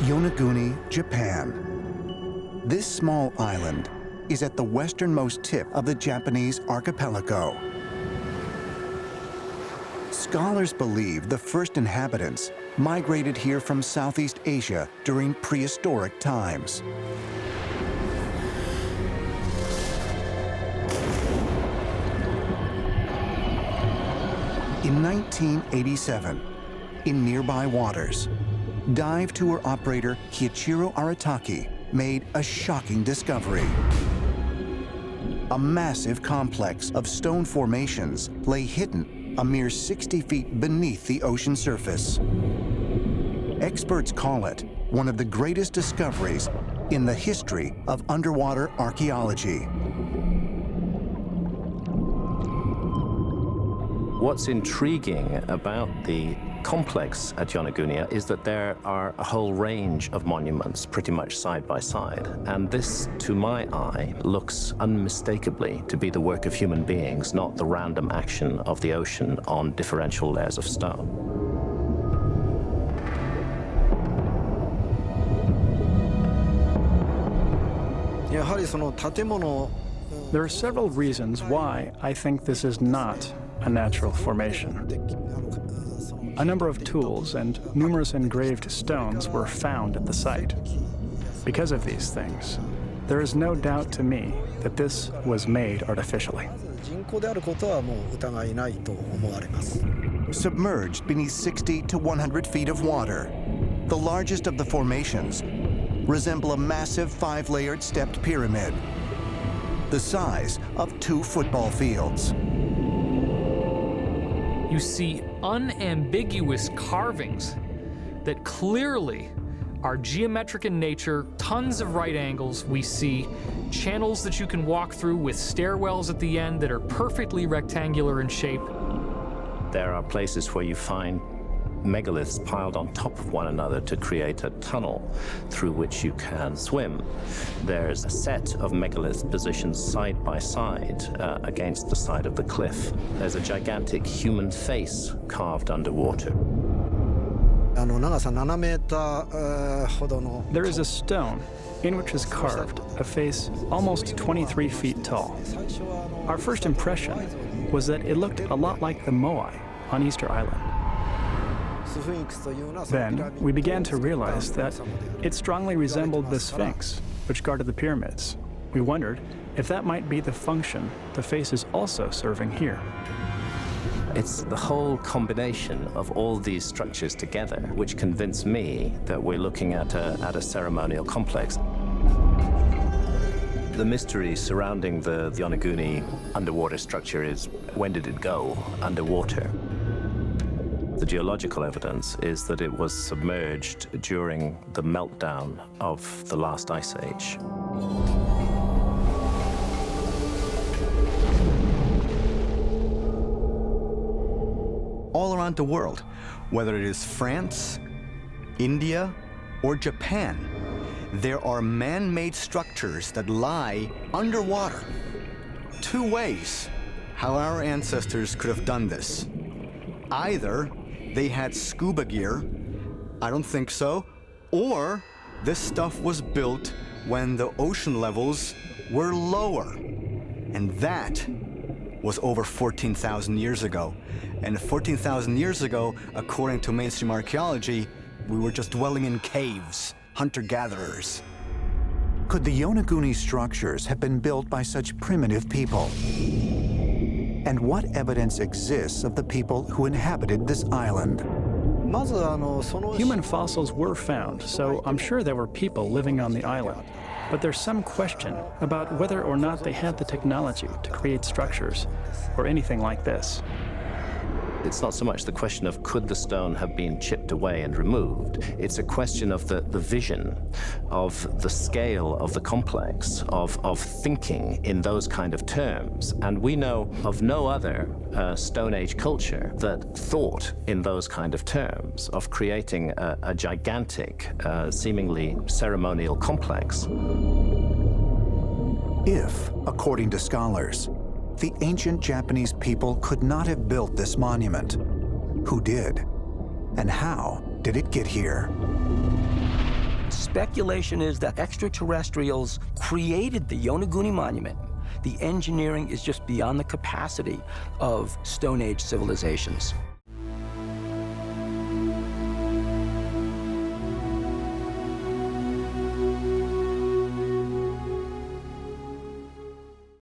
Yonaguni, Japan. This small island is at the westernmost tip of the Japanese archipelago. Scholars believe the first inhabitants migrated here from Southeast Asia during prehistoric times. In 1987, in nearby waters, dive tour operator Kiichiro Arataki made a shocking discovery. A massive complex of stone formations lay hidden a mere 60 feet beneath the ocean surface. Experts call it one of the greatest discoveries in the history of underwater archaeology. What's intriguing about the complex at Yonaguni is that there are a whole range of monuments pretty much side by side. And this, to my eye, looks unmistakably to be the work of human beings, not the random action of the ocean on differential layers of stone. There are several reasons why I think this is not a natural formation. A number of tools and numerous engraved stones were found at the site. Because of these things, there is no doubt to me that this was made artificially. Submerged beneath 60 to 100 feet of water, the largest of the formations resemble a massive 5-layered stepped pyramid, the size of 2 football fields. You see unambiguous carvings that clearly are geometric in nature, tons of right angles. We see channels that you can walk through with stairwells at the end that are perfectly rectangular in shape. There are places where you find megaliths piled on top of one another to create a tunnel through which you can swim. There's a set of megaliths positioned side by side against the side of the cliff. There's a gigantic human face carved underwater. There is a stone in which is carved a face almost 23 feet tall. Our first impression was that it looked a lot like the Moai on Easter Island. Then we began to realize that it strongly resembled the Sphinx, which guarded the pyramids. We wondered if that might be the function the face is also serving here. It's the whole combination of all these structures together which convinced me that we're looking at a ceremonial complex. The mystery surrounding the Yonaguni underwater structure is, when did it go underwater? The geological evidence is that it was submerged during the meltdown of the last ice age. All around the world, whether it is France, India, or Japan, there are man-made structures that lie underwater. 2 ways how our ancestors could have done this. Either they had scuba gear, I don't think so, or this stuff was built when the ocean levels were lower. And that was over 14,000 years ago. And 14,000 years ago, according to mainstream archaeology, we were just dwelling in caves, hunter-gatherers. Could the Yonaguni structures have been built by such primitive people? And what evidence exists of the people who inhabited this island? Human fossils were found, so I'm sure there were people living on the island. But there's some question about whether or not they had the technology to create structures or anything like this. It's not so much the question of could the stone have been chipped away and removed. It's a question of the vision, of the scale of the complex, of thinking in those kind of terms. And we know of no other Stone Age culture that thought in those kind of terms, of creating a gigantic, seemingly ceremonial complex. If, according to scholars, the ancient Japanese people could not have built this monument, who did? And how did it get here? speculation is that extraterrestrials created the Yonaguni Monument. The engineering is just beyond the capacity of Stone Age civilizations.